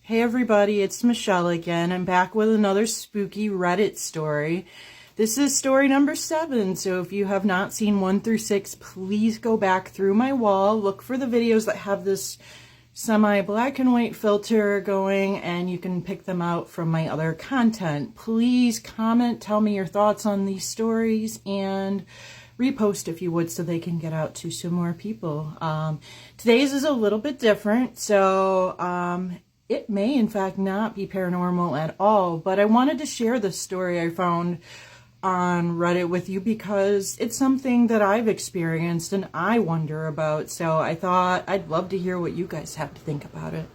Hey everybody, it's Michelle again. I'm back with another spooky Reddit story. This is story number 7, so if you have not seen 1 through 6, please go back through my wall, look for the videos that have this semi-black and white filter going, and you can pick them out from my other content. Please comment, tell me your thoughts on these stories, and repost if you would so they can get out to some more people. Today's is a little bit different, so it may in fact not be paranormal at all, but I wanted to share this story I found on Reddit with you because it's something that I've experienced and I wonder about, so I thought I'd love to hear what you guys have to think about it.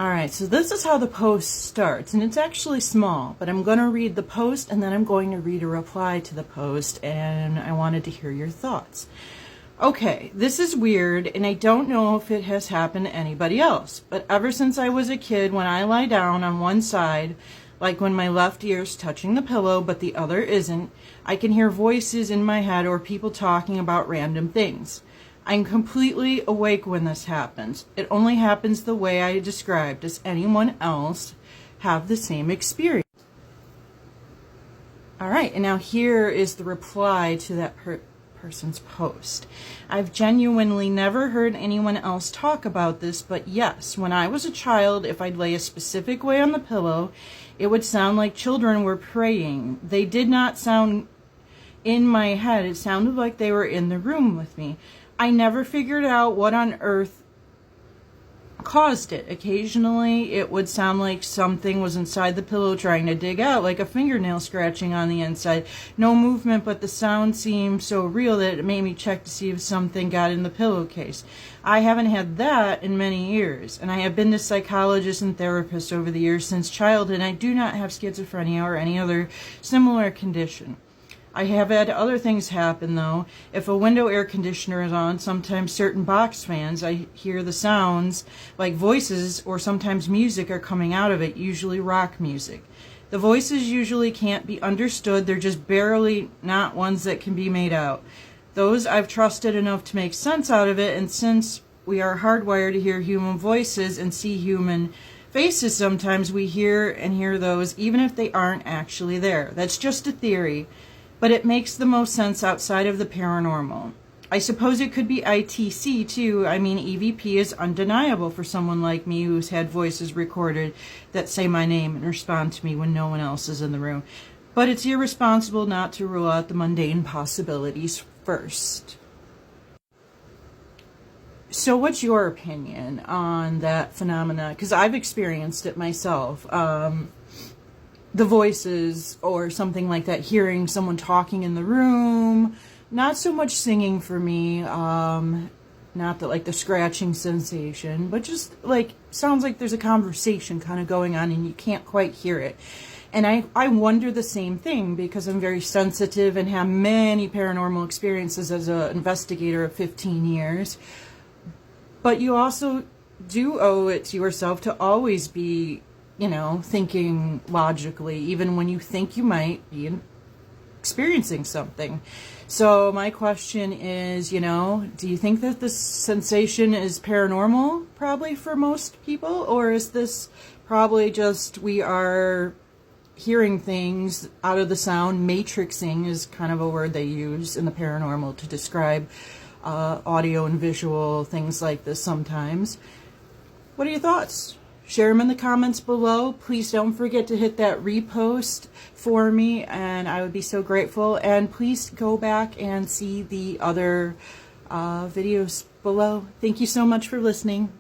Alright, so this is how the post starts, and it's actually small, but I'm going to read the post and then I'm going to read a reply to the post, and I wanted to hear your thoughts. Okay, this is weird, and I don't know if it has happened to anybody else, but ever since I was a kid, when I lie down on one side, like when my left ear's touching the pillow but the other isn't, I can hear voices in my head or people talking about random things. I'm completely awake when this happens. It only happens the way I described. Does anyone else have the same experience? Alright, and now here is the reply to that person's post. I've genuinely never heard anyone else talk about this, but yes, when I was a child, if I'd lay a specific way on the pillow, it would sound like children were praying. They did not sound in my head. It sounded like they were in the room with me. I never figured out what on earth caused it. Occasionally, it would sound like something was inside the pillow trying to dig out, like a fingernail scratching on the inside. No movement, but the sound seemed so real that it made me check to see if something got in the pillowcase. I haven't had that in many years, and I have been to psychologists and therapists over the years since childhood, and I do not have schizophrenia or any other similar condition. I have had other things happen, though. If a window air conditioner is on, sometimes certain box fans, I hear the sounds like voices or sometimes music are coming out of it, usually rock music. The voices usually can't be understood. They're just barely not ones that can be made out. Those I've trusted enough to make sense out of it, and since we are hardwired to hear human voices and see human faces, sometimes we hear those even if they aren't actually there. That's just a theory, but it makes the most sense outside of the paranormal. I suppose it could be ITC too. I mean, EVP is undeniable for someone like me who's had voices recorded that say my name and respond to me when no one else is in the room. But it's irresponsible not to rule out the mundane possibilities first. So what's your opinion on that phenomena? Because I've experienced it myself. The voices or something like that, hearing someone talking in the room, not so much singing for me, not the like the scratching sensation, but just like sounds like there's a conversation kind of going on and you can't quite hear it. And I wonder the same thing because I'm very sensitive and have many paranormal experiences as an investigator of 15 years. But you also do owe it to yourself to always be, thinking logically, even when you think you might be experiencing something. So my question is, do you think that this sensation is paranormal probably for most people? Or is this probably just we are hearing things out of the sound? Matrixing is kind of a word they use in the paranormal to describe audio and visual things like this sometimes. What are your thoughts? Share them in the comments below. Please don't forget to hit that repost for me, and I would be so grateful. And please go back and see the other videos below. Thank you so much for listening.